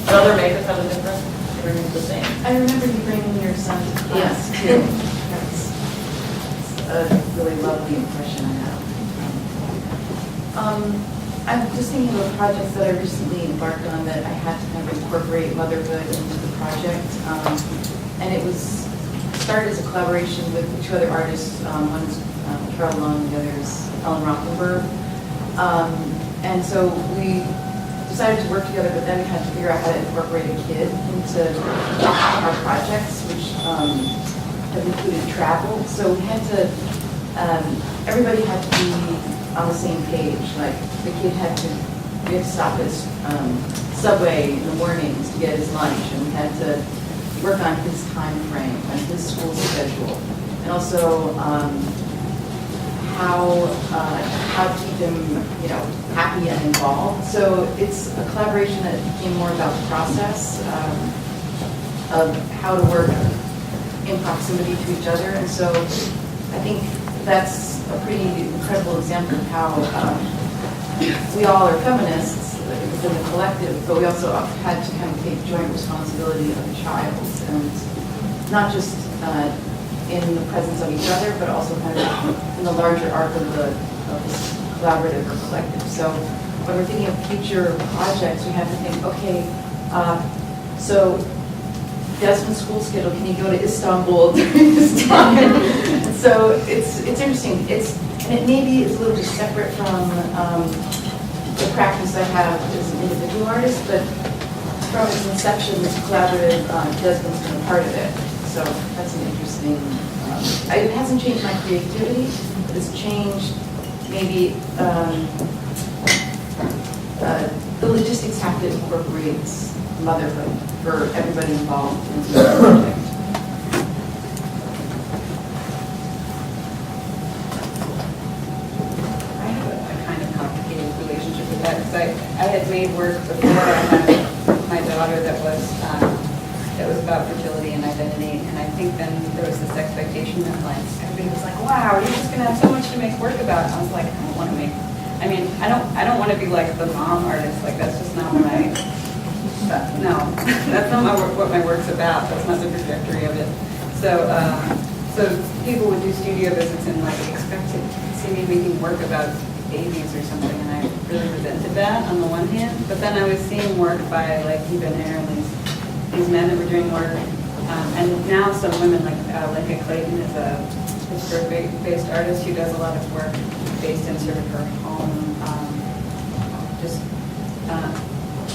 But other makers have a different, it remains the same. I remember you bringing your son to class Yes. too. That's a really lovely impression I have. I'm just thinking about projects that I recently embarked on that I had to kind of incorporate motherhood into the project. And it was started as a collaboration with two other artists. One's Carol Long, the other is Ellen Rockenberg. And so we decided to work together, but then we had to figure out how to incorporate a kid into our projects, which have included travel. So we had to, everybody had to be on the same page. Like the kid we had to stop at Subway in the mornings to get his lunch, and we had to work on his time frame and his school schedule, and also how to keep him, happy and involved. So it's a collaboration that became more about the process of how to work in proximity to each other. And so I think that's a pretty incredible example of how we all are feminists within the collective, but we also had to kind of take joint responsibility of the child, and not just in the presence of each other, but also kind of in the larger arc of this collaborative or collective. So when we're thinking of future projects, we have to think, okay, so Desmond's school schedule, can you go to Istanbul during this time? So it's interesting. And it maybe is a little bit separate from the practice I have as an individual artist, but from its inception, this collaborative, Desmond's been a part of it. So that's an interesting, it hasn't changed my creativity, but it's changed maybe the logistics have to incorporate motherhood for everybody involved in the project. I have a kind of complicated relationship with that, because I had made work before I had my daughter that was about fertility and identity, and I think then there was this expectation that like everybody was like, wow, you're just gonna have so much to make work about. And I was like, I don't want to make. I mean, I don't want to be like the mom artist. Like that's just not what I. No, that's not what my work's about. That's not the trajectory of it. So, so people would do studio visits and like expect to see me making work about babies or something, and I really resented that on the one hand. But then I was seeing work by like Eben Ayer and these men that were doing work, and now some women like Lincoln Clayton is a Pittsburgh-based artist who does a lot of work based in sort of her home, just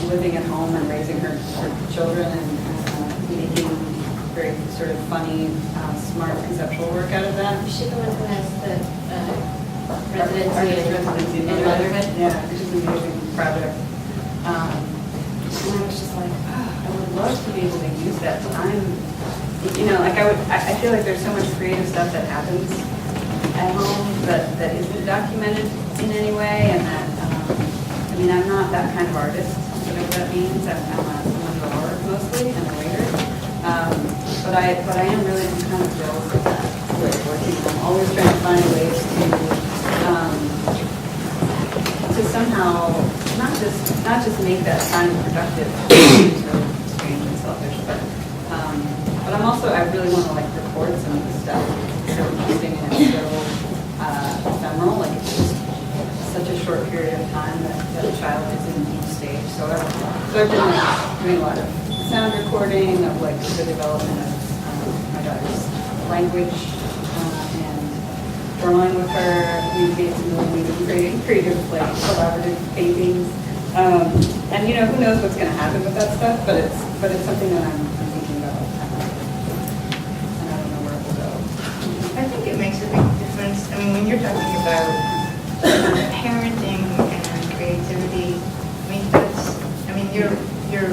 living at home and raising her children and making very sort of funny, smart conceptual work out of that. Is she the one who has the residency in Motherhood? Yeah, which is an amazing project. And I was just like, I would love to be able to use that time. Like I feel like there's so much creative stuff that happens at home that isn't documented in any way, and that, I'm not that kind of artist, whatever that means. I'm someone who art mostly and a writer. But I am really kind of thrilled with that way of working. I'm always trying to find ways to somehow not just make that time productive. It's really strange and selfish, but I really want to like record some of this stuff. It's so interesting and it's so ephemeral. Like it's just such a short period of time that a child is in each stage. So I've been like, doing a lot of sound recording of like the development of my daughter's language and drawing with her. We've made some really creative like collaborative paintings. And who knows what's going to happen with that stuff, but it's something that I'm thinking about. And I don't know where it will go. I think it makes a big difference. When you're talking about parenting and creativity,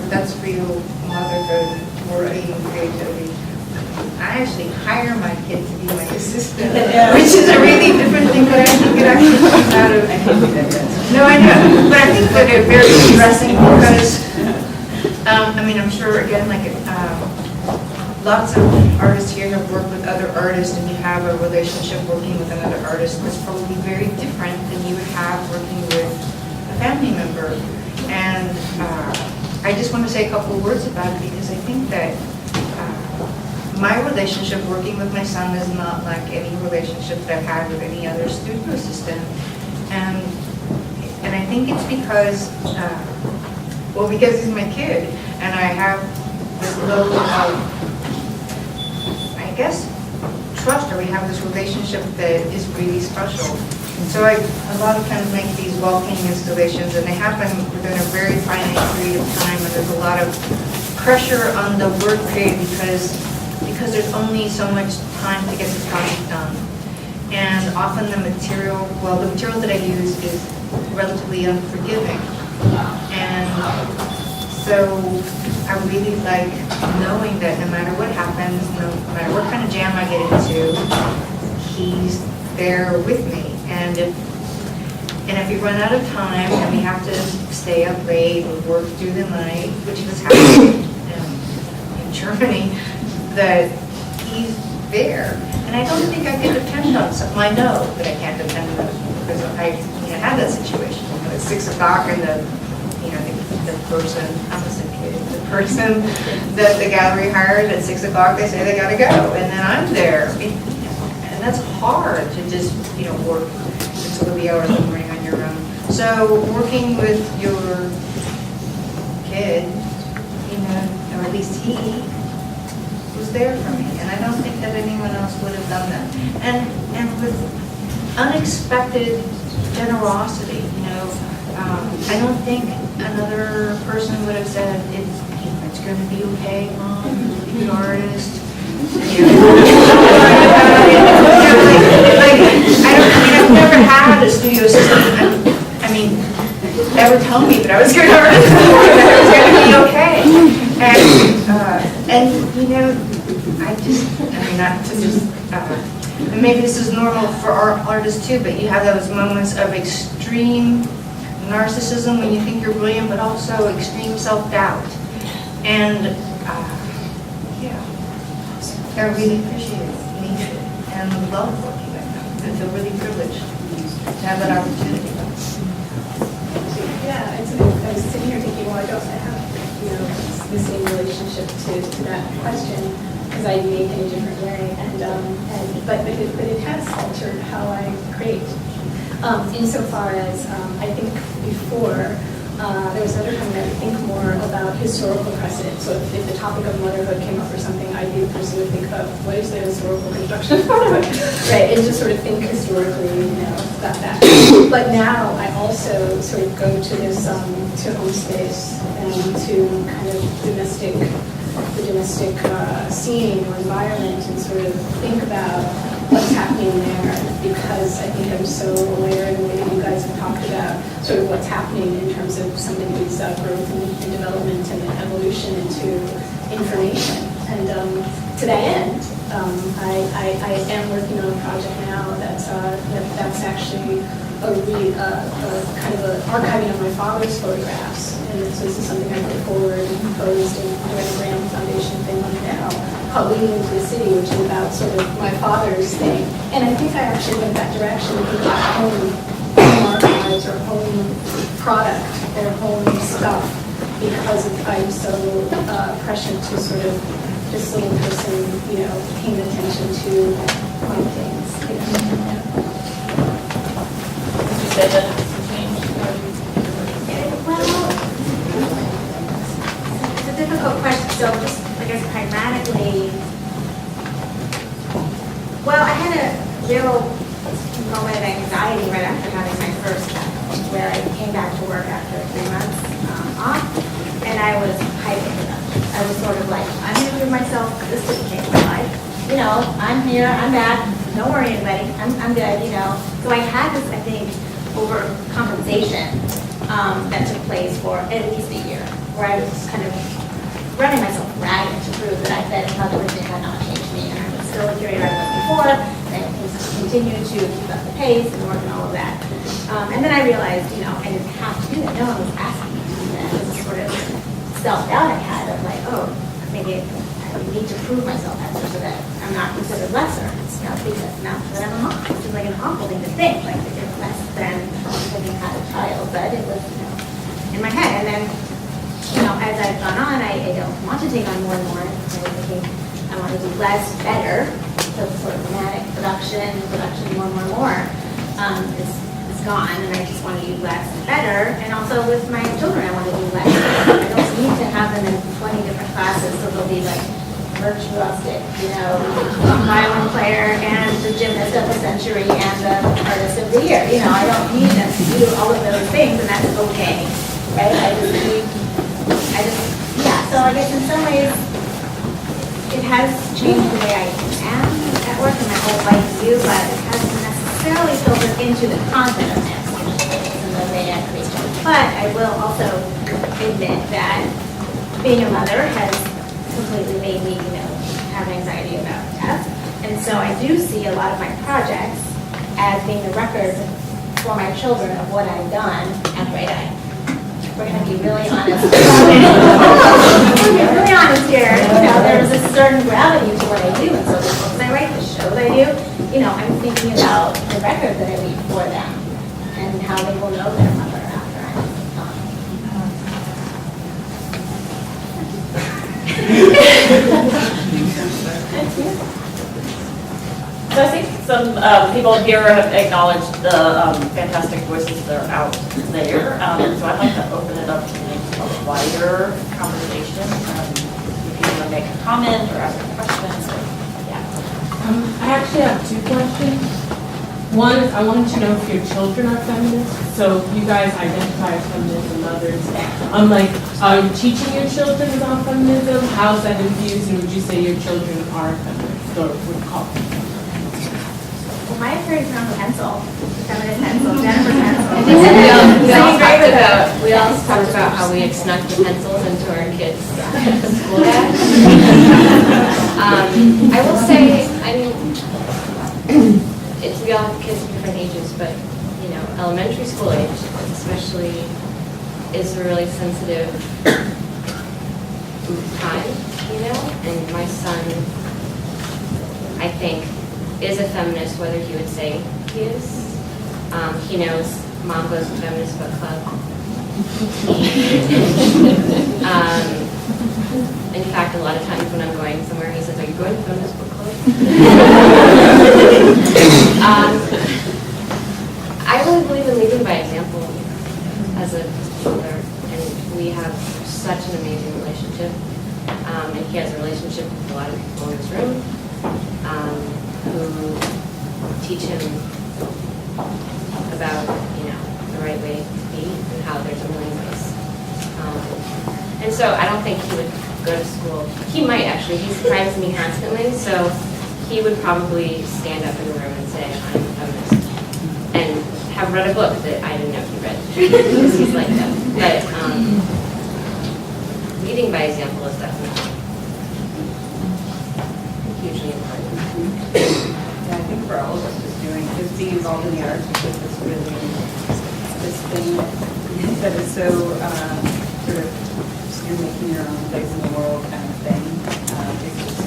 that's for you, motherhood, working, creativity. I actually hire my kid to be my assistant, which is a really different thing, but I think it actually comes out of. No, I know, but I think that they're very interesting because, I'm sure again, lots of artists here have worked with other artists, and you have a relationship working with another artist that's probably very different than you would have working with a family member. And I just want to say a couple of words about it because I think that my relationship working with my son is not like any relationship that I've had with any other studio assistant. And I think it's because, because he's my kid, and I have this level of, I guess, trust, or we have this relationship that is really special. So I a lot of times make these wall painting installations, and they happen within a very finite period of time, and there's a lot of pressure on the work period because there's only so much time to get the project done. And often the material that I use is relatively unforgiving. And so I really like knowing that no matter what happens, no matter what kind of jam I get into, he's there with me. And if we run out of time and we have to stay up late or work through the night, which has happened in Germany, that he's there. And I don't think I can depend on something. I know that I can't depend on it because I had that situation. It's 6 o'clock and the person, I'm a kid, the person that the gallery hired at 6 o'clock, they say they gotta go. And then I'm there. And that's hard to just, work until the hours of the morning on your own. So working with your kid, or at least he was there for me. And I don't think that anyone else would have done that. And with unexpected generosity, I don't think another person would have said, it's going to be okay, Mom, you're a good artist. I've never had a studio assistant, ever tell me that I was good artist, that it was going to be okay. And maybe this is normal for our artists too, but you have those moments of extreme narcissism when you think you're brilliant, but also extreme self-doubt. And I really appreciate it, need it, and love working with them. I feel really privileged to have that opportunity. Yeah, I was sitting here thinking, well, I don't have, the same relationship to that question because I make in a different way, but it has altered how I create. Insofar as I think before there was another comment that I think more about historical precedent. So if the topic of motherhood came up or something, I'd be the person to think of what is the historical construction of motherhood, right? And just sort of think historically, about that. But now I also sort of go to this to home space and to kind of the domestic scene or environment and sort of think about what's happening there, because I think I'm so aware in the way that you guys have talked about sort of what's happening in terms of somebody's growth and development and evolution into information. And to that end, I am working on a project now that's actually kind of an archiving of my father's photographs. And so this is something I put forward and proposed and doing a Graham Foundation thing on now, called Leading into the City, which is about sort of my father's thing. And I think I actually went that direction with my home archives or home product or home stuff because I'm so prescient to sort of this little person, paying attention to fun things. Said that it's changed. Well, it's a difficult question. So just, I guess, pragmatically, I had a real moment of anxiety right after having my first child, where I came back to work after 3 months off, and I was hyping it up. I was sort of like, I'm going to give myself this to change my life. I'm here, I'm back, don't worry anybody, I'm good, So I had this, I think, overcompensation that took place for at least a year, where I was kind of running myself ragged to prove that everything had not changed me, and I was still a curator I was before, and I continued to keep up the pace and work and all of that. And then I realized, I didn't have to do that. No one was asking me to do that. It was a sort of self-doubt I had of like, maybe I need to prove myself so that I'm not considered lesser. It's not because now that I'm a mom. It seems like an awful thing to think, like that you're less than having had a child, but it was, in my head. And then as I've gone on, I don't want to take on more and more. I was thinking I want to do less, better. So the sort of manic production, more, is gone, and I just want to do less and better. And also with my children, I want to do less. I don't need to have them in 20 different classes, so they'll be like virtuosic, violin player and the gymnast of the century and the artist of the year. I don't need them to do all of those things, and that's okay, right? So I guess in some ways, it has changed the way I am at work and my whole life view, but it hasn't necessarily filtered into the content of this and the way I create jobs. But I will also admit that being a mother has completely made me, have anxiety about death. And so I do see a lot of my projects as being a record for my children of what I've done after I die. We're going to be really honest. We're really honest here. There's a certain gravity to what I do, and so the books I write, the shows I do, I'm thinking about the record that I leave for them and how they will know their mother after I'm gone. So I think some people here have acknowledged the fantastic voices that are out there. So I'd like to open it up to a wider conversation. If you want to make a comment or ask a question. I actually have two questions. One is I wanted to know if your children are feminists. So you guys identify as feminists and mothers. Are you teaching your children about feminism? How's that infused? And would you say your children are feminists or would call them? Well, my experience around the pencil, feminist pencil, Jennifer's pencil. We all talked about how we had snuck the pencils into our kids' school bags. I will say, we all have kids of different ages, but elementary school age especially is a really sensitive time, and my son, I think, is a feminist, whether he would say he is. He knows Mom goes to Feminist Book Club. In fact, a lot of times when I'm going somewhere, he says, "Are you going to Feminist Book Club?" I really believe in leading by example as a mother, and we have such an amazing relationship. And he has a relationship with a lot of people in this room who teach him about, the right way to be and how there's a million ways. And so I don't think he would go to school. He might actually. He surprises me constantly. So he would probably stand up in the room and say, "I'm a feminist," and have read a book that I didn't know he read because he's like that. But leading by example is definitely hugely important. Yeah, I think for all of us just being involved in the arts is this really, this thing that is so sort of, you're making your own place in the world kind of thing. It's just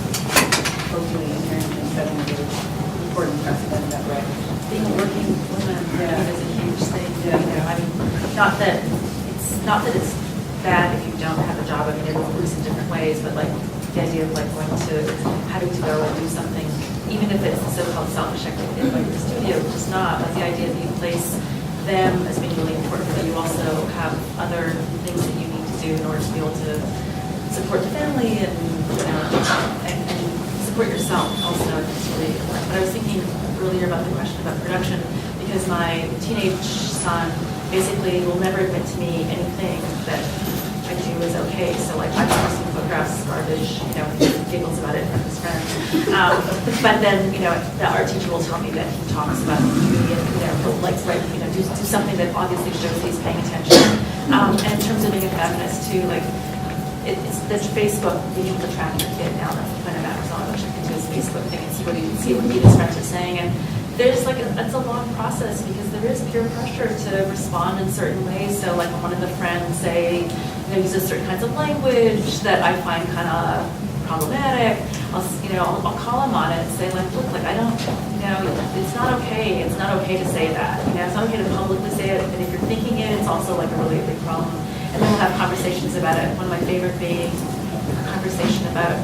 totally inherent in setting a really important precedent that way. Being a working woman is a huge thing. Yeah. Not that it's bad if you don't have a job. It works in different ways, but the idea of having to go and do something, even if it's a so-called selfish activity like the studio, which is not, but the idea that you place them as being really important, but you also have other things that you need to do in order to be able to support the family and support yourself also. It's really important. But I was thinking earlier about the question about production, because my teenage son basically will never admit to me anything that I do is okay. So I posting photographs, garbage, he giggles about it from his friends. But then, the art teacher will tell me that he talks about Judy and, he'll do something that obviously shows he's paying attention. And in terms of being a feminist too, it's this Facebook, you can track your kid now. That's the point of Amazon. I'll check into his Facebook thing and see what his friends are saying. And there's it's a long process because there is peer pressure to respond in certain ways. So when one of the friends say, uses certain kinds of language that I find kind of problematic, I'll call him on it and say look, I don't, it's not okay. It's not okay to say that. It's not okay to publicly say it. And if you're thinking it, it's also a really big problem. and then we'll have conversations about it. One of my favorite being a conversation about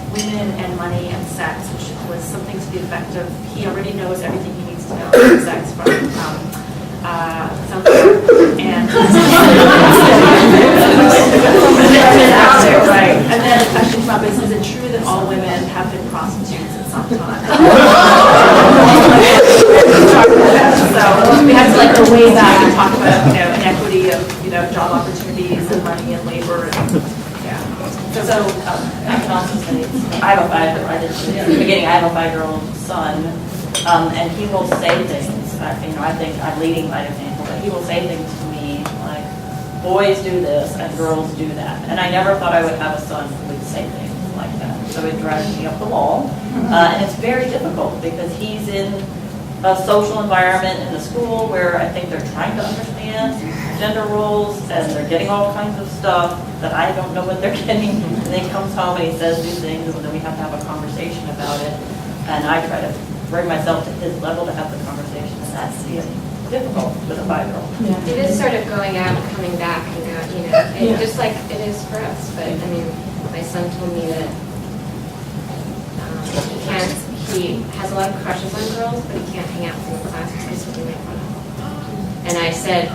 women and money and sex, which was something to the effect of he already knows everything he needs to know about sex from Southworth and right. And then the question came up is it true that all women have been prostitutes at some time? So we had to like go way back and talk about inequity of job opportunities and money and labor and yeah. So I can also say I have a 5-year-old. I did at the beginning. I have a 5-year-old son, and he will say things. I think I'm leading by example, but he will say things to me like, "Boys do this and girls do that," and I never thought I would have a son who would say things like that. So it drives me up the wall, and it's very difficult because he's in a social environment in the school where I think they're trying to understand gender roles and they're getting all kinds of stuff that I don't know what they're getting. And then he comes home and he says these things and then we have to have a conversation about it. And I try to bring myself to his level to have the conversation, and that's difficult with a 5-year-old. It is sort of going out and coming back and just like it is for us. But I mean, my son told me that he has a lot of crushes on girls, but he can't hang out with them in class because he'll be made fun of. And I said,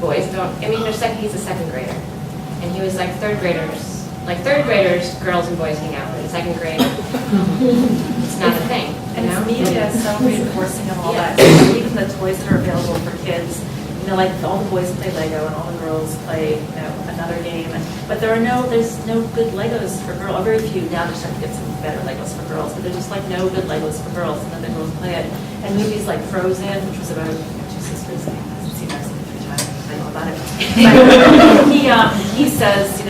boys don't, he's a second grader. And he was like, third graders, girls and boys hang out, but in second grade, it's not a thing. And it's media is so reinforcing of all that. Even the toys that are available for kids, like all the boys play Lego and all the girls play another game. But there's no good Legos for girls. Or very few. Now they're starting to get some better Legos for girls, but there's just like no good Legos for girls, and then the girls play it. And movies like Frozen, which was about two sisters, I haven't seen that 3 times. I know about it. But he says,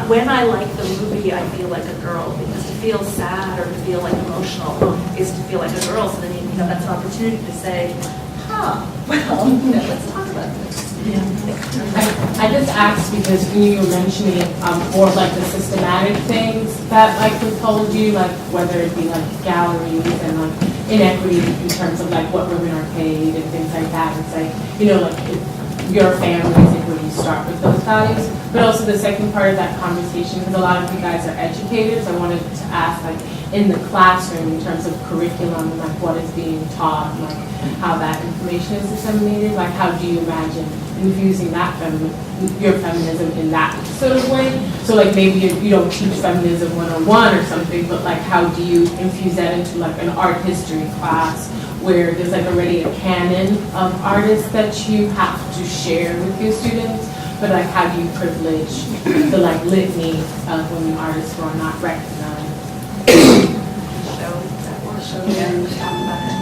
when I like the movie, I feel like a girl, because to feel sad or to feel like emotional is to feel like a girl. So then that's an opportunity to say, let's talk about this. Yeah. I just asked because when you were mentioning more of like the systematic things that like we told you, like whether it be like galleries and like inequity in terms of like what women are paid and things like that. It's like, like your family is where you start with those values. But also the second part of that conversation, because a lot of you guys are educators, I wanted to ask like in the classroom in terms of curriculum and like what is being taught and like how that information is disseminated, like how do you imagine infusing that your feminism in that sort of way? So like maybe you don't teach feminism 101 or something, but like how do you infuse that into like an art history class where there's like already a canon of artists that you have to share with your students, but like how do you privilege the like litany of women artists who are not recognized? Show them, talk about it.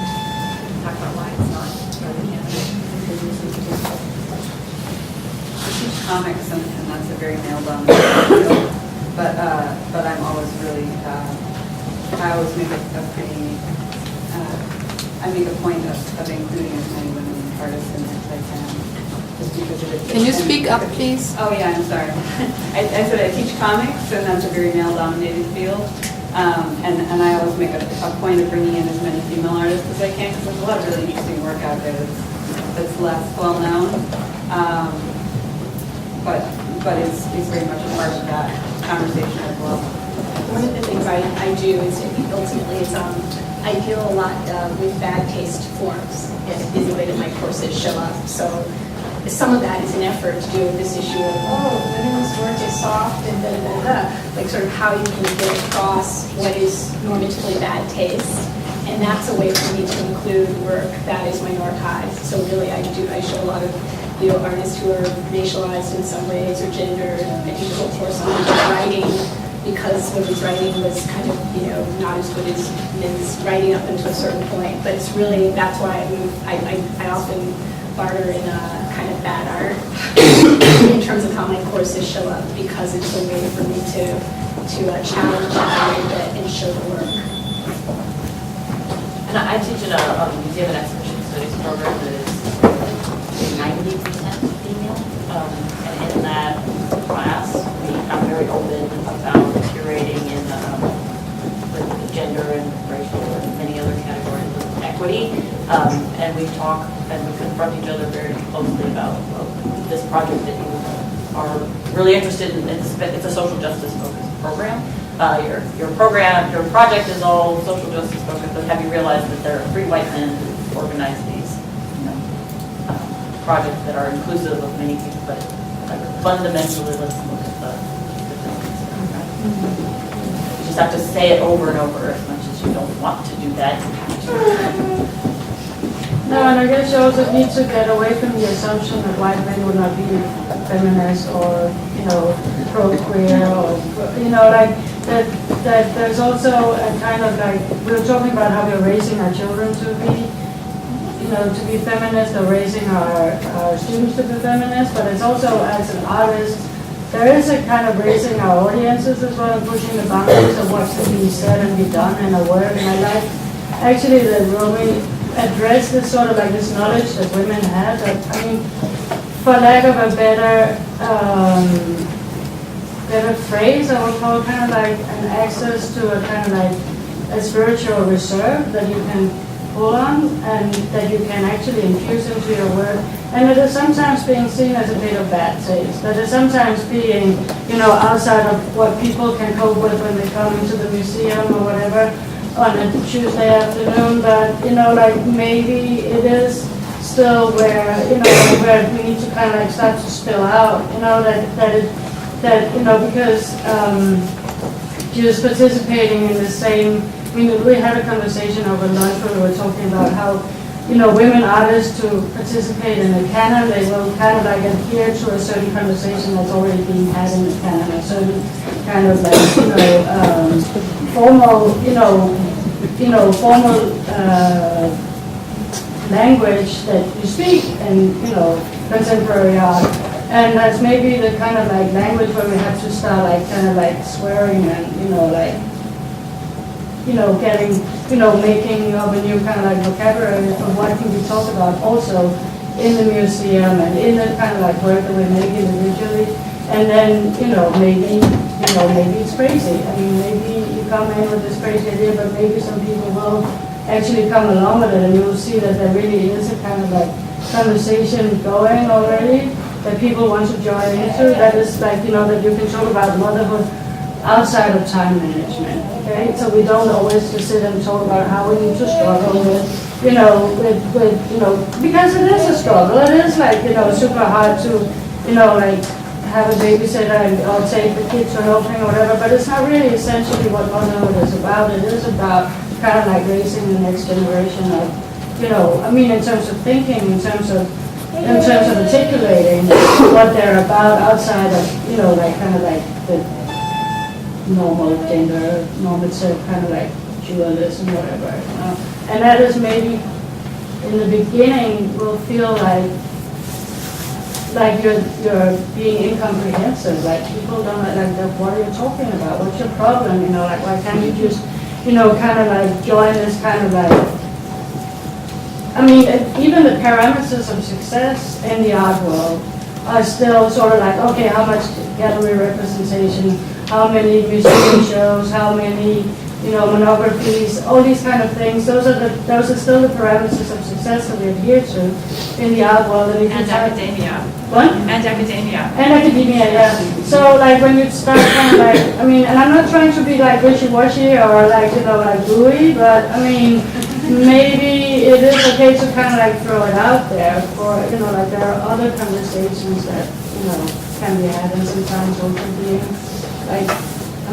Talk about why it's not really canon. I teach comics, and that's a very male-dominated field. But I'm always really, I always make a pretty, I make a point of including as many women artists in it as I can, just because of it. Can you speak up, please? Oh yeah, I'm sorry. I said I teach comics, and that's a very male-dominated field. And I always make a point of bringing in as many female artists as I can, because there's a lot of really interesting work out there that's less well known, but it's very much a part of that conversation as well. One of the things I do is ultimately I deal a lot with bad taste forms in the way that my courses show up. So some of that is an effort to do with this issue of, women's work is soft and like sort of how you can get across what is normatively bad taste. And that's a way for me to include work that is minoritized. So really I show a lot of artists who are racialized in some ways or gendered. I do go for some writing because women's writing was kind of, not as good as men's writing up until a certain point. But it's really, that's why I often barter in kind of bad art in terms of how my courses show up, because it's a way for me to challenge that a little bit and show the work. And I teach in a museum and exhibition studies program that is 90% female. And in that class, I'm very open about curating in with gender and racial and many other categories of equity. And we talk and we confront each other very closely about this project that you are really interested in. It's a social justice focused program. Your project is all social justice focused, but have you realized that there are 3 white men who organize these, projects that are inclusive of many people, but like fundamentally, let's look at the things. Okay? You just have to say it over and over as much as you don't want to do that. No, and I guess you also need to get away from the assumption that white men would not be feminist or, pro-queer or, like that there's also a kind of like, we were talking about how we're raising our children to be feminist or raising our students to be feminist, but it's also as an artist, there is a kind of raising our audiences as well and pushing the boundaries of what can be said and be done in a work. And I like actually that Romi addressed this sort of like this knowledge that women have, that, I mean, for lack of a better phrase, I would call kind of like an access to a kind of like a spiritual reserve that you can pull on and that you can actually infuse into your work. And it is sometimes being seen as a bit of bad taste. That is sometimes being, outside of what people can cope with when they come into the museum or whatever on a Tuesday afternoon. But, like maybe it is still where, where we need to kind of like start to spill out, because just participating in the same, we had a conversation over lunch where we were talking about how, women artists to participate in the canon, they will kind of like adhere to a certain conversation that's already being had in the canon, a certain kind of like, formal, formal language that you speak in, contemporary art. And that's maybe the kind of like language where we have to start like kind of like swearing and, getting, making of a new kind of like vocabulary of what can be talked about also in the museum and in the kind of like work that we make individually. And then, maybe it's crazy. I mean, maybe you come in with this crazy idea, but maybe some people will actually come along with it and you'll see that there really is a kind of like conversation going already that people want to join into. That is like, that you can talk about motherhood outside of time management, okay? So we don't always just sit and talk about how we need to struggle with, because it is a struggle. It is like, super hard to, like have a babysitter or take the kids to an opening or whatever, but it's not really essentially what motherhood is about. It is about kind of like raising the next generation of, in terms of thinking, in terms of articulating what they're about outside of, like kind of like the normal gender, normative kind of like dualism, whatever. And that is maybe in the beginning will feel like you're being incomprehensive. Like people don't like, what are you talking about? What's your problem? Like why can't you just, kind of like join this kind of like. I mean, even the parameters of success in the art world are still sort of like, okay, how much gallery representation, how many museum shows, how many, monographies, all these kind of things. Those are still the parameters of success that we adhere to in the art world. And academia. What? And academia. And academia, yeah. So like when you start kind of like, and I'm not trying to be like wishy-washy or like, like gooey, but maybe it is okay to kind of like throw it out there for, like there are other conversations that, can be had and sometimes also being like,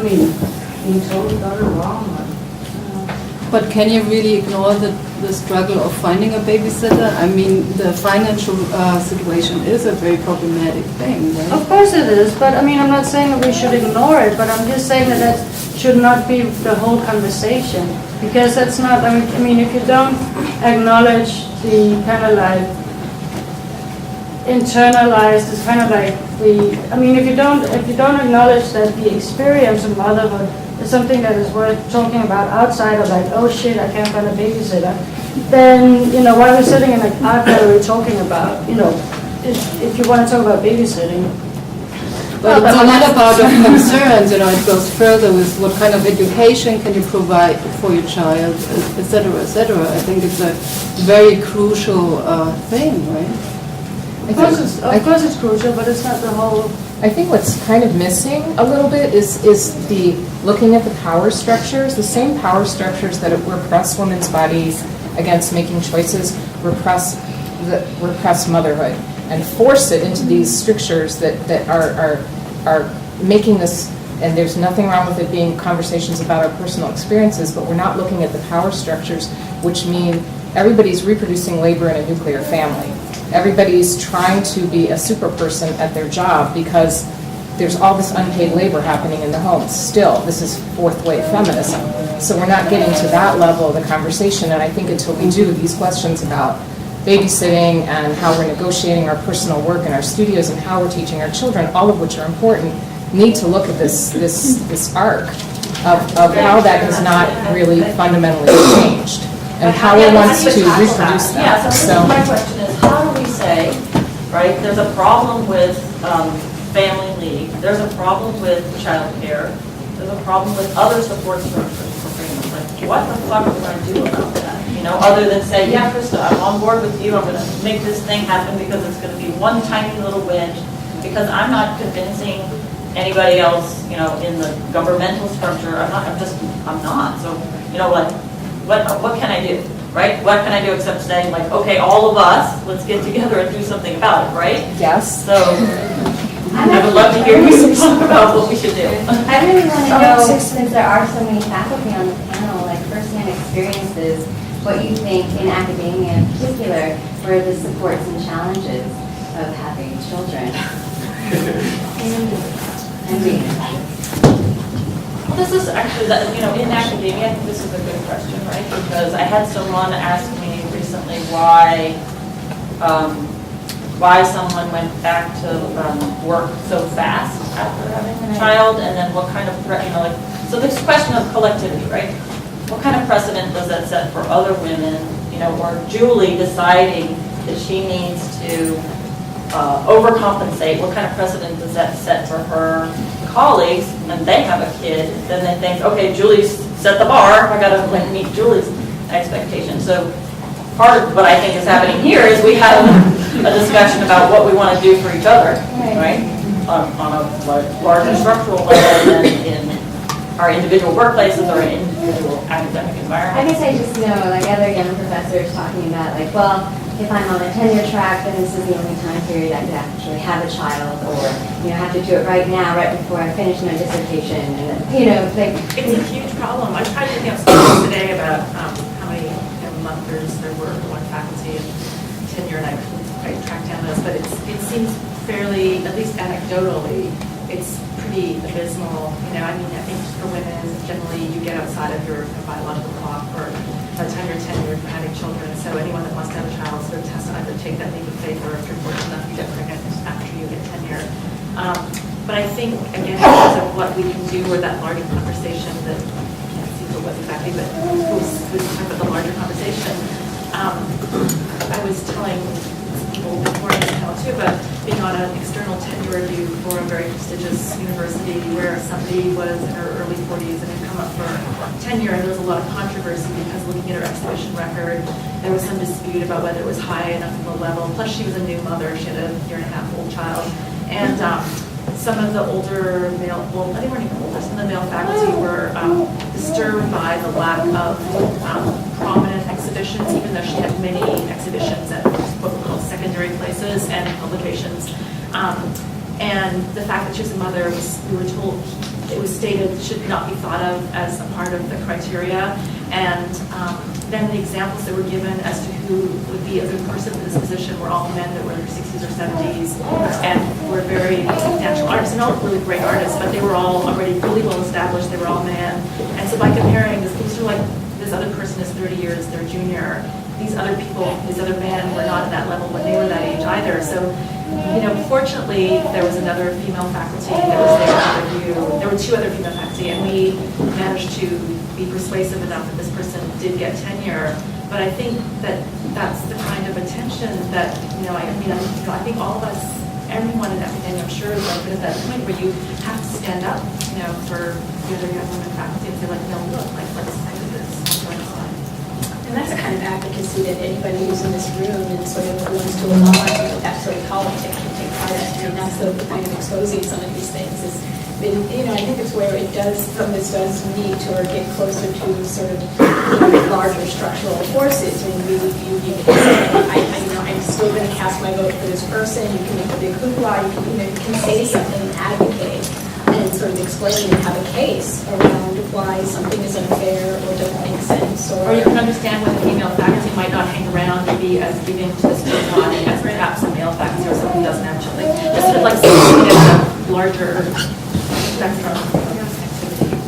being totally got it wrong. But can you really ignore the struggle of finding a babysitter? I mean, the financial situation is a very problematic thing, right? Of course it is, but I'm not saying that we should ignore it, but I'm just saying that that should not be the whole conversation. Because that's not, if you don't acknowledge the kind of like internalized, it's kind of like if you don't acknowledge that the experience of motherhood is something that is worth talking about outside of like, oh shit, I can't find a babysitter, then, why are we sitting in an art gallery talking about, if you want to talk about babysitting, But it's a lot about of concerns, you know, it goes further with what kind of education can you provide for your child, et cetera, et cetera. I think it's a very crucial thing, right? Of course it's crucial, but it's not the whole. I think what's kind of missing a little bit is the looking at the power structures, the same power structures that repress women's bodies against making choices, repress motherhood, and force it into these strictures that are making this. And there's nothing wrong with it being conversations about our personal experiences, but we're not looking at the power structures, which mean everybody's reproducing labor in a nuclear family. Everybody's trying to be a super person at their job because there's all this unpaid labor happening in the homes. Still, this is fourth wave feminism. So we're not getting to that level of the conversation, and I think until we do, these questions about babysitting and how we're negotiating our personal work in our studios and how we're teaching our children, all of which are important, need to look at this arc of how that has not really fundamentally changed and how it wants to reproduce that. Yeah, so my question is, how do we say, right, there's a problem with family leave, there's a problem with childcare, there's a problem with other support structures for families. Like, what the fuck are we going to do about that? You know, other than say, yeah, Christa, I'm on board with you, I'm going to make this thing happen because it's going to be one tiny little wedge, because I'm not convincing anybody else, you know, in the governmental structure. I'm not. So, you know, like, what can I do, right? What can I do except saying, like, okay, all of us, let's get together and do something about it, right? Yes. So, I would love to hear you talk about what we should do. I really want to know, since there are so many faculty on the panel, like firsthand experiences, what you think in academia in particular were the supports and challenges of having children. Well, this is actually, you know, in academia, I think this is a good question, right? Because I had someone ask me recently why someone went back to work so fast after having a child, and then what kind of, you know, like, so this question of collectivity, right? What kind of precedent does that set for other women, you know, or Julie deciding that she needs to overcompensate? What kind of precedent does that set for her colleagues when they have a kid? Then they think, okay, Julie's set the bar, I gotta meet Julie's expectations. So part of what I think is happening here is we have a discussion about what we want to do for each other, right? On a larger structural level than in our individual workplaces or individual academic environments. I guess I just know, like other young professors talking about, like, well, if I'm on a tenure track, then this is the only time period I could actually have a child, or, you know, have to do it right now, right before I finish my dissertation, and, you know, like... It's a huge problem. I tried looking up statistics today about how many mothers there were on faculty and tenure, and I tracked down those, but it seems fairly, at least anecdotally, it's pretty abysmal. You know, I mean, I think for women, generally you get outside of your biological clock for by the time you're tenured for having children. So anyone that wants to have a child sort of has to either take that leap of faith, or if you're fortunate enough, you get pregnant after you get tenure. But I think, again, because of what we can do, or that larger conversation that, I can't see what it was exactly, but who's talking about the larger conversation. I was telling people before in the panel too, but being on an external tenure review for a very prestigious university where somebody was in her early 40s and had come up for tenure, and there was a lot of controversy because looking at her exhibition record, there was some dispute about whether it was high enough of a level. Plus she was a new mother, she had a 1.5-year-old child. And some of the older male, well, they weren't even older, some of the male faculty were disturbed by the lack of prominent exhibitions, even though she had many exhibitions at what we call secondary places and publications. And the fact that she was a mother, we were told, it was stated, should not be thought of as a part of the criteria. And then the examples that were given as to who would be a good person for this position were all men that were in their 60s or 70s and were very natural artists, and all really great artists, but they were all already really well established, they were all men. And so by comparing, this was sort of like, this other person is 30 years their junior, these other people, these other men were not at that level when they were that age either. So, you know, fortunately, there was another female faculty that was there to review. There were 2 other female faculty, and we managed to be persuasive enough that this person did get tenure. But I think that that's the kind of attention that, you know, I think all of us everyone in academia, I'm sure, is like at that point where you have to stand up, for the other young women faculty and say like, no, look, like, let's do this. What's going on? And that's the kind of advocacy that anybody who's in this room and sort of wants to align with that sort of politics can take part in. I mean, that's the kind of exposing some of these things is, I think it's where some of this does need to or get closer to sort of larger structural forces. I mean, you can say, I'm still going to cast my vote for this person. You can make a big hoopla. You can say something, advocate, and sort of explain and have a case around why something is unfair or doesn't make sense. Or you can understand why the female faculty might not hang around maybe as giving to this body as perhaps a male faculty or something doesn't actually. Just sort of like something at a larger spectrum of activity.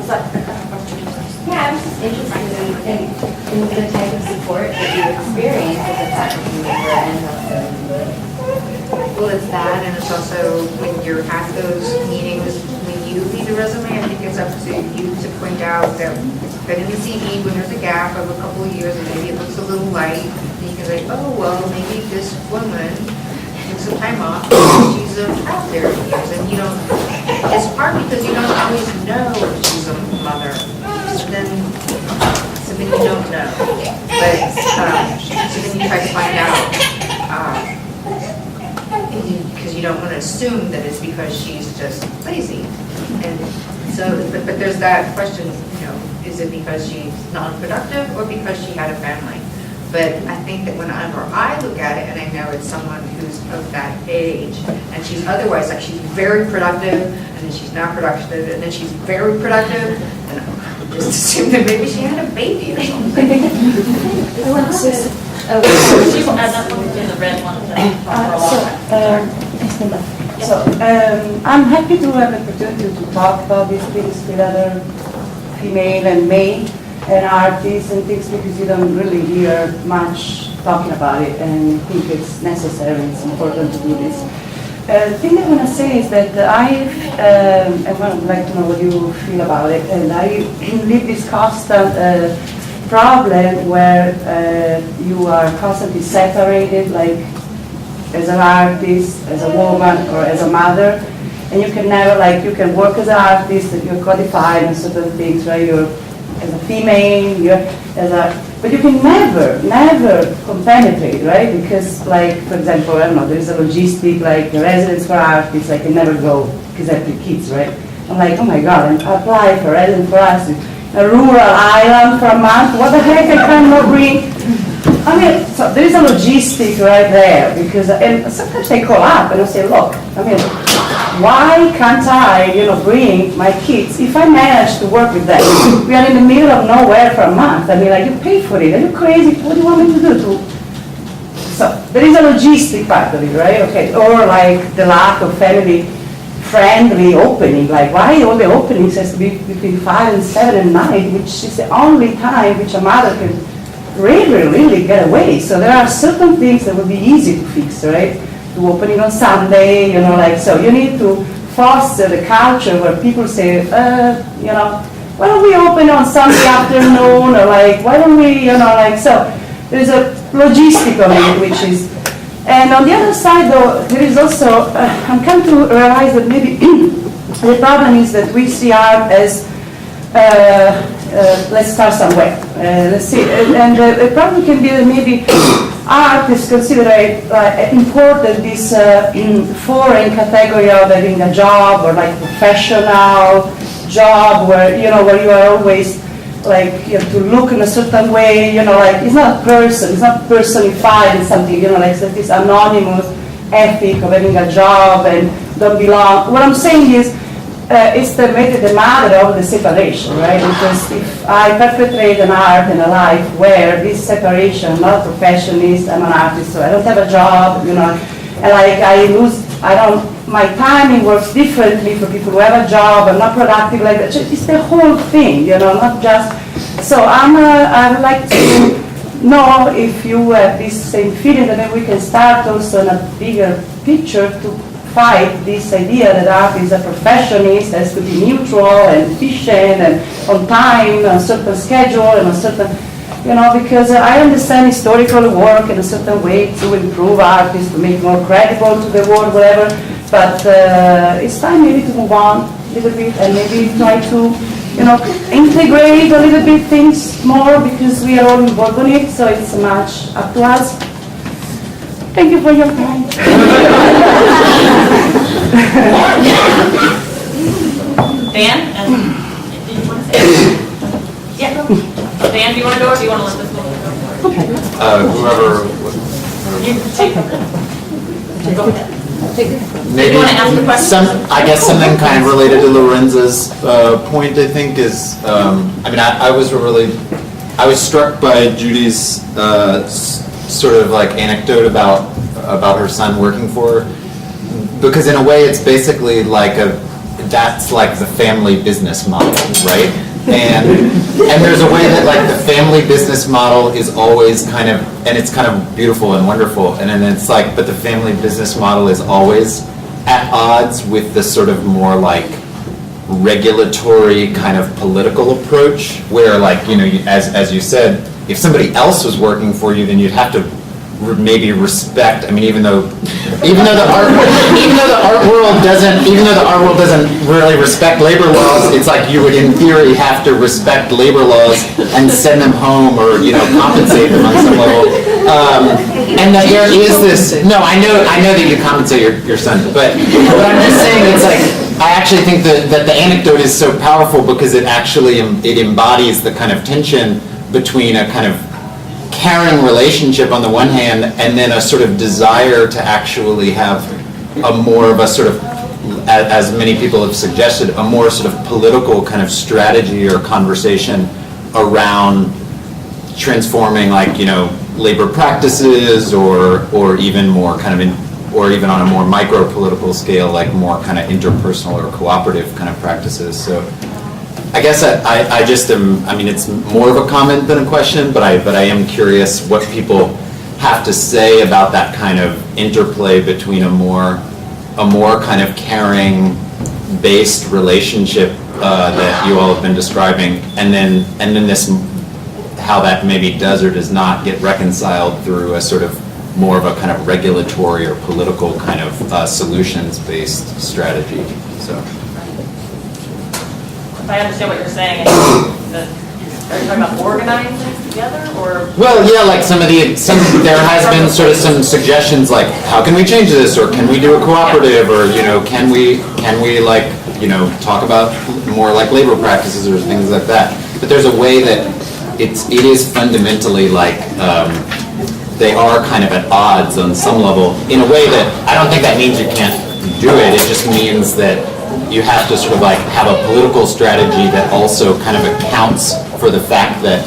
Was that a question? Yeah, I was just interested in the type of support that you experience as a faculty member and also. Well, it's that, and it's also when you're at those meetings, when you lead a resume, I think it's up to you to point out that it's been in the CV when there's a gap of a couple of years and maybe it looks a little light. And you can say, oh, well, maybe this woman took some time off because she's a child therapy years. And it's hard because you don't always know if she's a mother. So then you don't know. But so then you try to find out. Because you don't want to assume that it's because she's just lazy. And so, but there's that question, is it because she's non-productive or because she had a family? But I think that whenever I look at it and I know it's someone who's of that age and she's otherwise, like she's very productive and then she's not productive and then she's very productive, and I would just assume that maybe she had a baby or something. I'm happy to have the opportunity to talk about these things with other female and male and artists and things because you don't really hear much talking about it, and I think it's necessary, it's important to do this. The thing I want to say is that I would like to know what you feel about it, and I live this constant problem where you are constantly separated, like as an artist, as a woman, or as a mother, and you can never, you can work as an artist, and you're codified in certain things, right? You're as a female, but you can never compenetrate, right? Because, for example, I don't know, there's a logistic, a residence for artists, I can never go because I have 3 kids, right? I'm like, oh my God, I apply for residence for artists. A rural island for a month, what the heck, I cannot bring. I mean, so there is a logistic right there, because, and sometimes I call up and I say, look, why can't I, bring my kids, if I manage to work with them, we are in the middle of nowhere for a month, you pay for it, are you crazy, what do you want me to do? So, there is a logistic part of it, right, okay, or the lack of family-friendly opening, why all the openings has to be between 5 and 7 and 9, which is the only time which a mother can really get away. So there are certain things that would be easy to fix, right? To opening on Sunday, so you need to foster the culture where people say, why don't we open on Sunday afternoon, or why don't we, so there's a logistic of it, which is, and on the other side though, there is also, I'm coming to realize that maybe the problem is that we see art as, let's start somewhere. Let's see, and the problem can be that maybe art is considered important, this foreign category of having a job or professional job where you are always you have to look in a certain way, it's not a person, it's not personified in something, it's this anonymous ethic of having a job and don't belong. What I'm saying is, it's the matter of the separation, right? Because if I perpetrate an art and a life where this separation, I'm not a professionist, I'm an artist, so I don't have a job, and my timing works differently for people who have a job, I'm not productive like that. It's the whole thing, not just, so I would like to know if you have this same feeling that maybe we can start also in a bigger picture to fight this idea that art is a professionist, has to be neutral and efficient and on time, on a certain schedule and a certain, because I understand historical work in a certain way to improve artists, to make more credible to the world, whatever, but it's time maybe to move on a little bit and maybe try to, integrate a little bit things more because we are all involved in it, so it's much up to us. Thank you for your time. Dan, and did you want to say anything? Yeah. Dan, do you want to go or do you want to let this woman go for it? Whoever. You take it. Go ahead. Maybe you want to ask the question? I guess something kind of related to Lorenza's point, I think, is, I was struck by Judy's sort of like anecdote about her son working for her, because in a way it's basically like that's like the family business model, right? And there's a way that like the family business model is always kind of, and it's kind of beautiful and wonderful, and then it's like, but the family business model is always at odds with the sort of more like regulatory kind of political approach, where like, as you said, if somebody else was working for you, then you'd have to maybe respect. Even though the art world doesn't really respect labor laws, it's like you would in theory have to respect labor laws and send them home or compensate them on some level. And that there is this. No, I know that you compensate your son, but I'm just saying it's like I actually think that the anecdote is so powerful because it embodies the kind of tension between a kind of caring relationship on the one hand, and then a sort of desire to actually have a more of a sort of, as many people have suggested, a more sort of political kind of strategy or conversation around transforming, like, labor practices, or even more kind of or even on a more micro political scale, like more kind of interpersonal or cooperative kind of practices. So I guess I just am, it's more of a comment than a question, but I am curious what people have to say about that kind of interplay between a more kind of caring based relationship that you all have been describing, and then this, how that maybe does or does not get reconciled through a sort of more of a kind of regulatory or political kind of solutions based strategy. So. If I understand what you're saying, are you talking about organizing together, or? Well, yeah, like there has been sort of some suggestions, like how can we change this, or can we do a cooperative, or can we like talk about more like labor practices or things like that. But there's a way that it is fundamentally like they are kind of at odds on some level, in a way that I don't think that means you can't do it. It just means that you have to sort of like have a political strategy that also kind of accounts for the fact that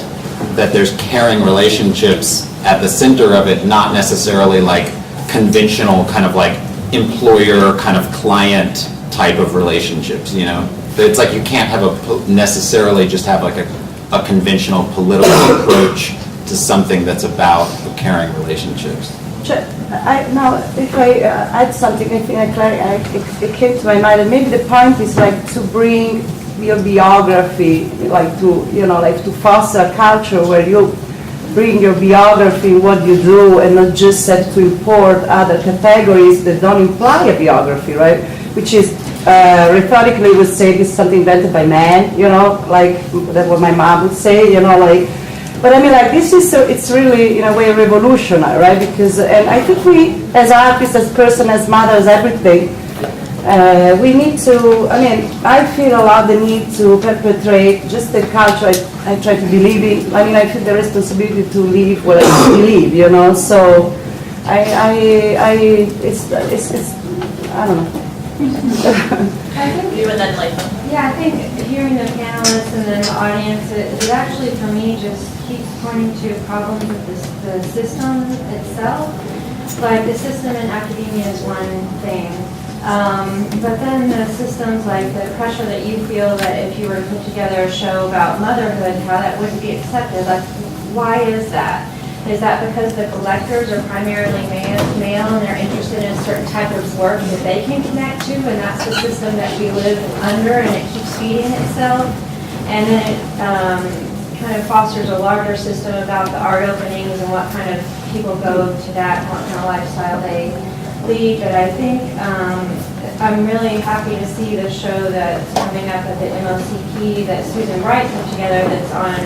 there's caring relationships at the center of it, not necessarily like conventional kind of like employer kind of client type of relationships, It's like you can't have necessarily just have like a conventional political approach to something that's about caring relationships. Now, if I add something, I think it came to my mind, and maybe the point is like to bring your biography, like to foster a culture where you bring your biography, what you do, and not just have to import other categories that don't imply a biography, right? Which is, rhetorically would say this is something invented by men, like that's what my mom would say, But this is it's really in a way revolutionary, right? Because, and I think we, as artists, as persons, as mothers, everything, we need to. I feel a lot the need to perpetrate just the culture I try to believe in. I feel the responsibility to live what I believe, So, it's I don't know. You and then Laflamme. Yeah, I think hearing the panelists and then the audience, it actually for me just keeps pointing to problems with the system itself. Like the system in academia is one thing, but then the systems like the pressure that you feel that if you were to put together a show about motherhood, how that wouldn't be accepted. Like, why is that? Is that because the collectors are primarily male and they're interested in a certain type of work that they can connect to, and that's the system that we live under, and it keeps feeding itself? And then kind of fosters a larger system about the art openings and what kind of people go to that, and what kind of lifestyle they lead. But I think I'm really happy to see the show that's coming up at the MOCP that Susan Bright put together that's on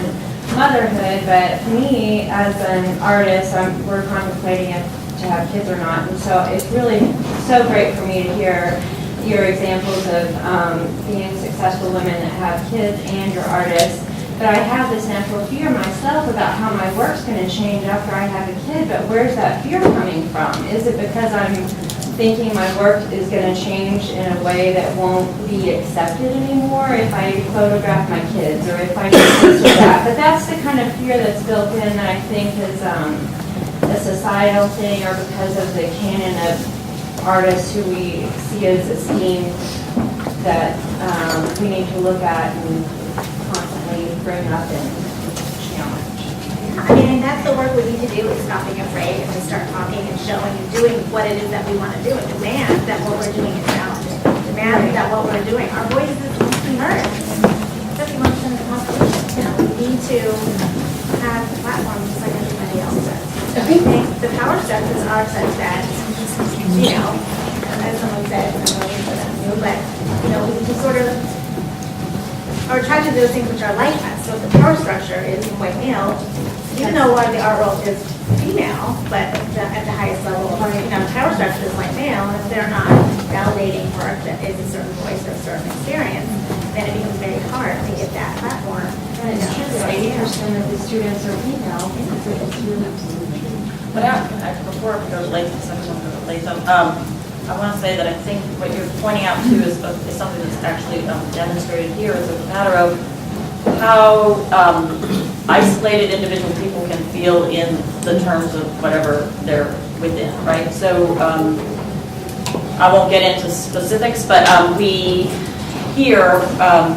motherhood. But for me, as an artist, we're contemplating if to have kids or not. And so it's really so great for me to hear your examples of being successful women that have kids and your artists. But I have this natural fear myself about how my work's going to change after I have a kid. But where's that fear coming from? Is it because I'm thinking my work is going to change in a way that won't be accepted anymore if I photograph my kids or if I do this or that? But that's the kind of fear that's built in that I think is a societal thing, or because of the canon of artists who we see as esteemed that we need to look at and constantly bring up and challenge. I mean, and that's the work we need to do, is stop being afraid and to start talking and showing and doing what it is that we want to do, and demand that what we're doing is challenging. Demand that what we're doing, our voices must be heard. 51% of the population. We need to have the platform just like everybody else does. I think the power structures are such that, you know, as someone said, I'm waiting for them to, but, you know, we need to sort of, or try to do those things which are like us. So if the power structure is white male, even though one of the art world is female, but at the highest level, you know, the power structure is white male, and if they're not validating work that is a certain voice or a certain experience, then it becomes very hard to get that platform. And it's true that 80% of the students are female. It's really true. But before we go to Latham, I want to say that I think what you're pointing out too is something that's actually demonstrated here is a matter of how isolated individual people can feel in the terms of whatever they're within, right? So I won't get into specifics, but we here,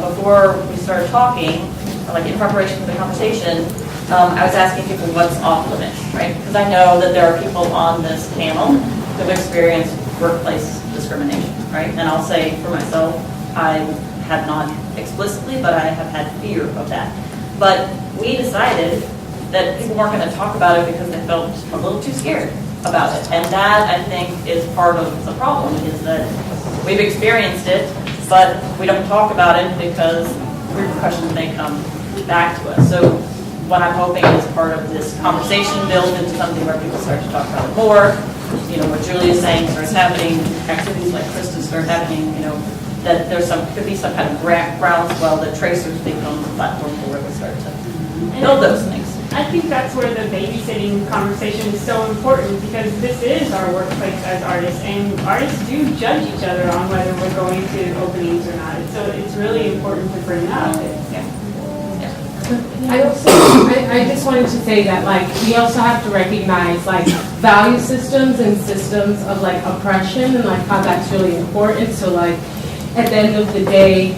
before we started talking, like in preparation for the conversation, I was asking people what's off limits, right? Because I know that there are people on this panel who have experienced workplace discrimination, right? And I'll say for myself, I have not explicitly, but I have had fear of that. But we decided that people weren't going to talk about it because they felt a little too scared about it. And that, I think, is part of the problem, is that we've experienced it, but we don't talk about it because repercussions may come back to us. So what I'm hoping is part of this conversation build into something where people start to talk about it more. You know, what Julie is saying starts happening, activities like Christa start happening, you know, that there's could be some kind of groundswell that tracers become the platform for where we start to build those things. I think that's where the babysitting conversation is so important, because this is our workplace as artists, and artists do judge each other on whether we're going to openings or not. So it's really important to bring up. I just wanted to say that, like, we also have to recognize, like, value systems and systems of, like, oppression and, like, how that's really important. So, like, at the end of the day,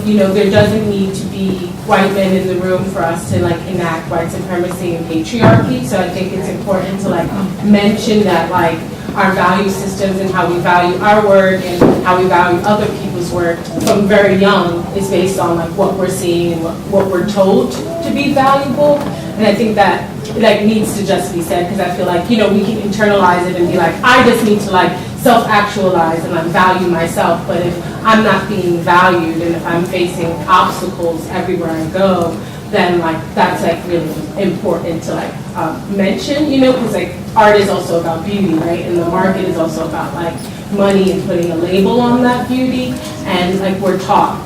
you know, there doesn't need to be white men in the room for us to, like, enact white supremacy and patriarchy. So I think it's important to, like, mention that, like, our value systems and how we value our work and how we value other people's work from very young is based on, like, what we're seeing and what we're told to be valuable. And I think that, like, needs to just be said, because I feel like, you know, we can internalize it and be like, I just need to, like, self-actualize and, like, value myself. But if I'm not being valued and if I'm facing obstacles everywhere I go, then, like, that's, like, really important to, like, mention, you know, because, like, art is also about beauty, right? And the market is also about, like, money and putting a label on that beauty. And, like, we're taught,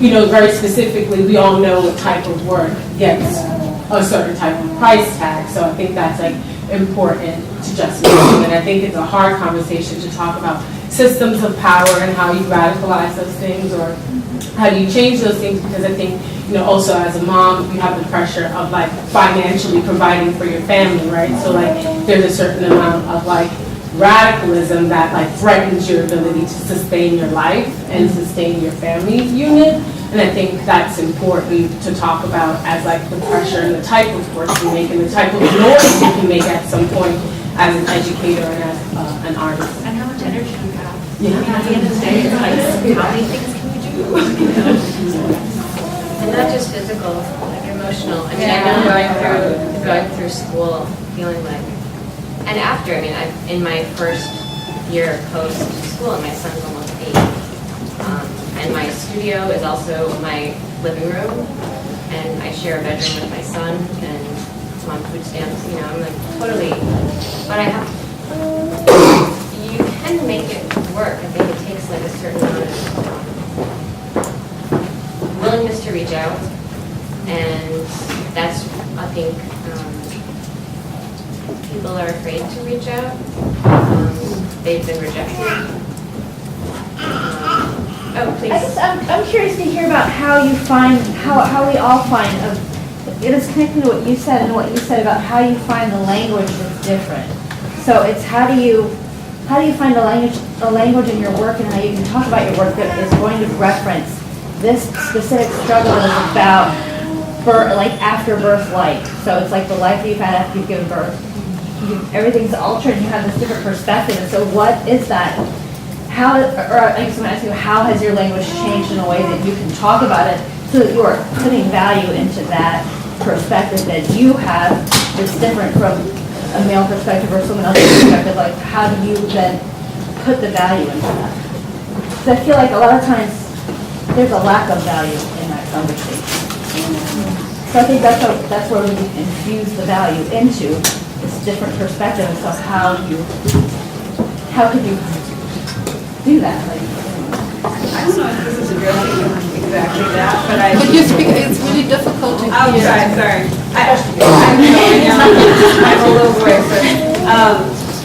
you know, very specifically, we all know what type of work gets a certain type of price tag. So I think that's, like, important to just mention. And I think it's a hard conversation to talk about systems of power and how you radicalize those things or how do you change those things, because I think, you know, also as a mom, you have the pressure of, like, financially providing for your family, right? So, like, there's a certain amount of, like, radicalism that, like, threatens your ability to sustain your life and sustain your family unit. And I think that's important to talk about as, like, the pressure and the type of work you make and the type of noise you can make at some point as an educator and as an artist. And how much energy you have. Yeah. I mean, at the end of the day, it's like, how many things can you do? And not just physical, like emotional emotional. I mean, I know going through school, feeling like, and after, I mean, in my first year post school, and my son's almost 8. And my studio is also my living room, and I share a bedroom with my son, and it's on food stamps, you know, I'm like totally, but I have, you can make it work. I think it takes like a certain amount of willingness to reach out, and that's, I think, people are afraid to reach out. They've been rejected. Oh, please. I'm curious to hear about how you find, how we all find, it is connected to what you said and what you said about how you find the language that's different. So it's how do you find a language in your work and how you can talk about your work that is going to reference this specific struggle that is about birth, like after birth life. So it's like the life that you've had after you've given birth. Everything's altered and you have this different perspective. And so what is that? How, or I guess I'm asking you, how has your language changed in a way that you can talk about it so that you are putting value into that perspective that you have that's different from a male perspective or someone else's perspective? Like, how do you then put the value into that? Because I feel like a lot of times there's a lack of value in that conversation. So I think that's where we infuse the value into this different perspective. And so how could you do that? Like, I don't know if this is addressing exactly that, but But you speak, it's really difficult to hear. Oh, sorry. I'm a little voice, but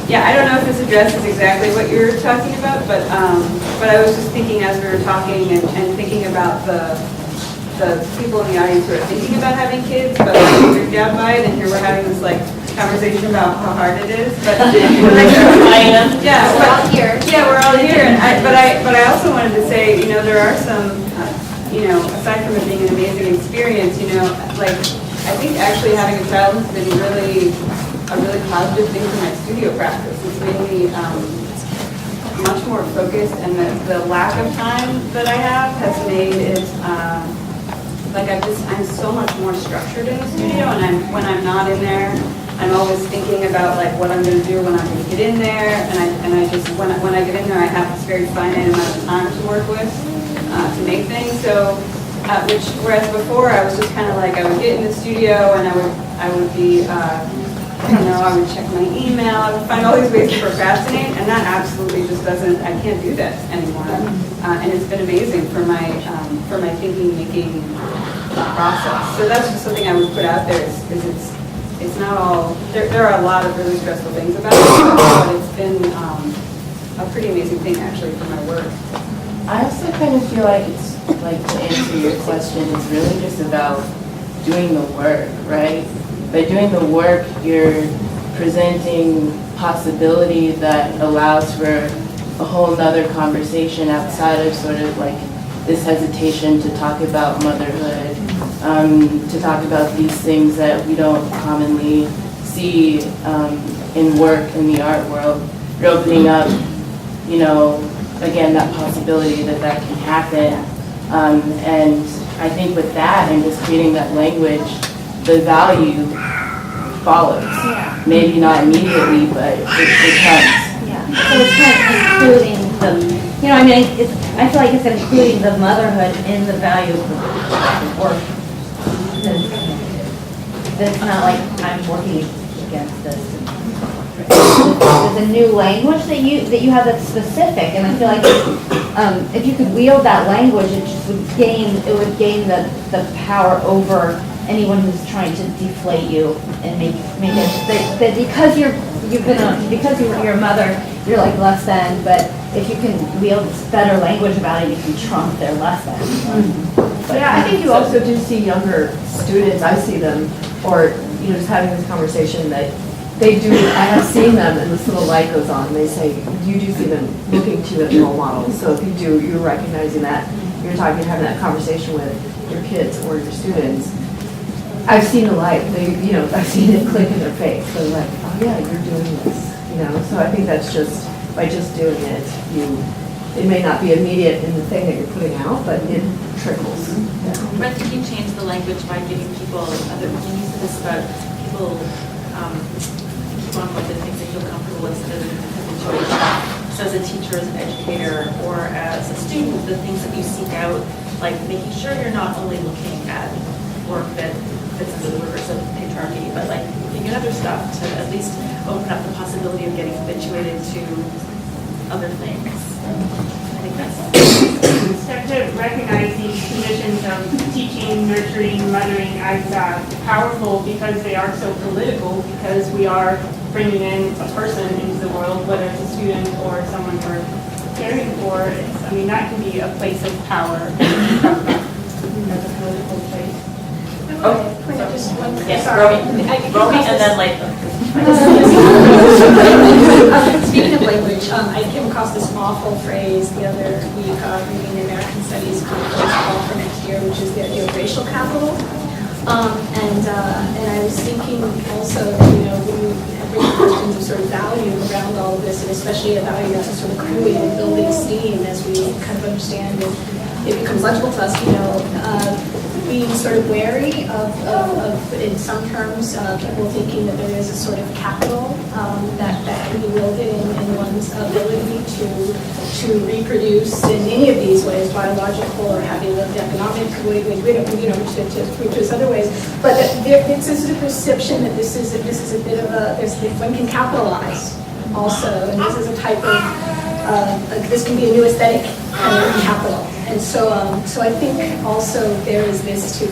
yeah, I don't know if this addresses exactly what you're talking about, but I was just thinking as we were talking and thinking about the people in the audience who are thinking about having kids, but like freaked out by it, and here we're having this like conversation about how hard it is, but yeah, we're all here. Yeah, we're all here, and but I also wanted to say, you know, there are some, you know, aside from it being an amazing experience, you know, like I think actually having a child has been really a really positive thing for my studio practice. It's made me much more focused, and the lack of time that I have has made it like I'm so much more structured in the studio, and when I'm not in there, I'm always thinking about like what I'm going to do when I'm going to get in there, and I just when I get in there, I have this very finite amount of time to work with to make things. So, whereas before I was just kind of like I would get in the studio and I would be I don't know, I would check my email, I would find all these ways to procrastinate, and that absolutely just doesn't. I can't do that anymore, and it's been amazing for my thinking making process. So that's just something I would put out there. It's not all, there are a lot of really stressful things about it, but it's been a pretty amazing thing actually for my work. I also kind of feel like it's, like to answer your question, it's really just about doing the work, right? By doing the work, you're presenting possibility that allows for a whole nother conversation outside of sort of like this hesitation to talk about motherhood, to talk about these things that we don't commonly see in work in the art world. You're opening up, you know, again, that possibility that can happen. And I think with that and just creating that language, the value follows. Yeah. Maybe not immediately, but it comes. Yeah. So it's kind of including the, you know, I mean, I feel like it's including the motherhood in the value of the work. It's not like I'm working against this. There's a new language that you have that's specific, and I feel like if you could wield that language, it just would gain the power over anyone who's trying to deflate you and make it that because you're a mother, you're like less than. But if you can wield better language about it, you can trump their less than. Yeah, I think you also do see younger students. I see them, or you know, just having this conversation that they do. I have seen them, and this little light goes on. They say you do see them looking to as role models. So if you do, you're recognizing that. You're having that conversation with your kids or your students. I've seen the light. I've seen it click in their face. So like, oh yeah, you're doing this. You know. So I think that's just by just doing it, it may not be immediate in the thing that you're putting out, but it trickles. Brett, did you change the language language by giving people other meanings to this, but people keep on with the things they feel comfortable with instead of habituation. So as a teacher, as an educator, or as a student, the things that you seek out, like making sure you're not only looking at work that fits under the rivers of patriarchy, but like looking at other stuff to at least open up the possibility of getting habituated to other things. I think that's Start to recognize these conditions of teaching, nurturing, mothering as powerful because they are so political, because we are bringing in a person into the world, whether it's a student or someone we're caring for. I mean, that can be a place of power. That's a political place. Just one, Yes, sorry. Romi, and then like. Speaking of language, I came across this awful phrase the other week reading the American Studies conference call for next year, which is the idea of racial capital. And I was thinking also, when you bring questions of sort of value around all of this, and especially a value that's sort of crewing and building steam as we kind of understand it becomes legible to us, being sort of wary of in some terms, people thinking that there is a sort of capital that can be wielded in one's ability to reproduce in any of these ways, biological or having lived economic, to reproduce other ways. But it's a sort of perception that this is a bit of one can capitalize also, and this is a type of this can be a new aesthetic kind of capital. And so I think also there is this to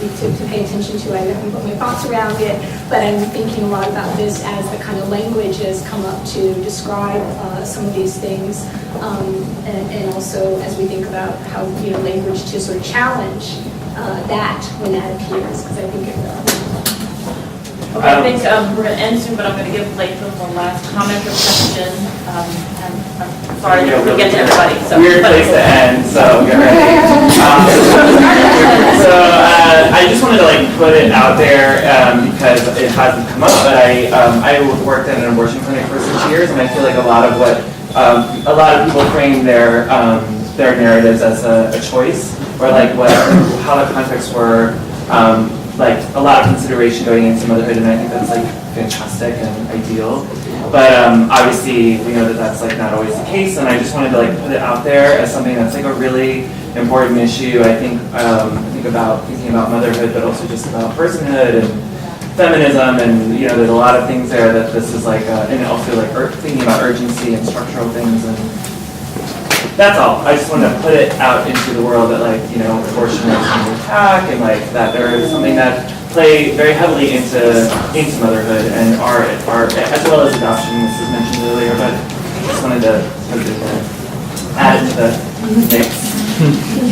pay attention to. I haven't put my thoughts around it, but I'm thinking a lot about this as the kind of language has come up to describe some of these things, and also as we think about how language to sort of challenge that when that appears, because I think it will. Okay, I think we're going to end soon, but I'm going to give Laflamme one last comment or question. And I'm sorry that we get to everybody. So, weird place to end, so get ready. I just wanted to put it out there because it hasn't come up, but I worked at an abortion clinic for 6 years, and I feel like a lot of people frame their narratives as a choice, or how the contexts were. A lot of consideration going into motherhood, and I think that's fantastic and ideal. But obviously, we know that that's not always the case, and I just wanted to put it out there as something that's a really important issue. I think thinking about motherhood, but also just about personhood and feminism, and there's a lot of things there that this is and also thinking about urgency and structural things and. That's all. I just wanted to put it out into the world that abortion is an attack, and that there is something that play very heavily into motherhood and art as well as adoption. This was mentioned earlier, but I just wanted to put it in there, add it to the mix.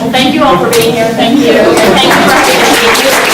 Well, thank you all for being here. Thank you. Thank you for having me.